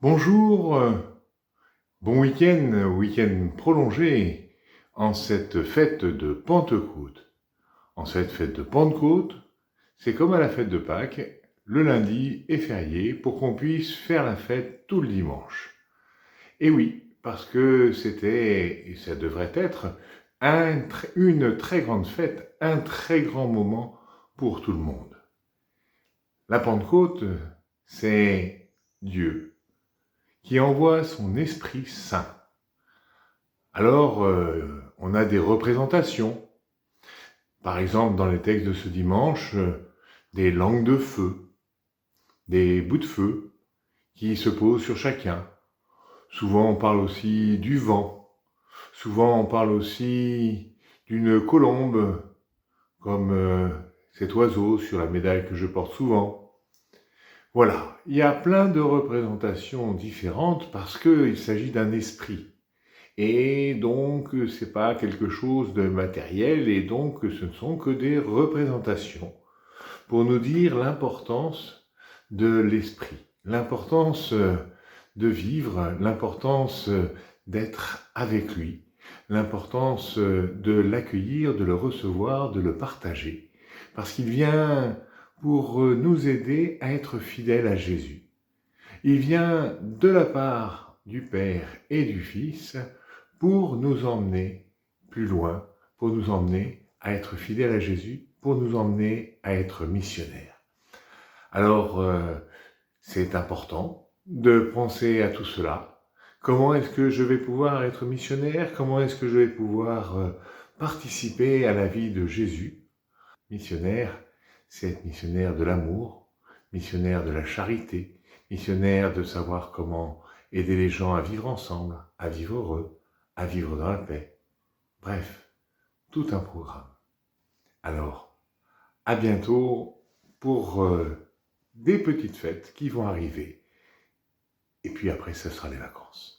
Bonjour, bon week-end prolongé en cette fête de Pentecôte. En cette fête de Pentecôte, c'est comme à la fête de Pâques, le lundi est férié pour qu'on puisse faire la fête tout le dimanche. Et oui, parce que c'était, et ça devrait être, une très grande fête, un très grand moment pour tout le monde. La Pentecôte, c'est Dieu qui envoie son Esprit Saint. Alors, on a des représentations. Par exemple, dans les textes de ce dimanche, des langues de feu, des bouts de feu qui se posent sur chacun. Souvent, on parle aussi du vent. Souvent, on parle aussi d'une colombe, comme cet oiseau sur la médaille que je porte souvent. Voilà, il y a plein de représentations différentes parce qu'il s'agit d'un esprit. Et donc, c'est pas quelque chose de matériel, et donc ce ne sont que des représentations pour nous dire l'importance de l'esprit, l'importance de vivre, l'importance d'être avec lui, l'importance de l'accueillir, de le recevoir, de le partager, parce qu'il vient pour nous aider à être fidèles à Jésus. Il vient de la part du Père et du Fils pour nous emmener plus loin, pour nous emmener à être fidèles à Jésus, pour nous emmener à être missionnaires. Alors, c'est important de penser à tout cela. Comment est-ce que je vais pouvoir être missionnaire? Comment est-ce que je vais pouvoir participer à la vie de Jésus? Missionnaire, c'est être missionnaire de l'amour, missionnaire de la charité, missionnaire de savoir comment aider les gens à vivre ensemble, à vivre heureux, à vivre dans la paix. Bref, tout un programme. Alors, à bientôt pour des petites fêtes qui vont arriver. Et puis après, ce sera les vacances.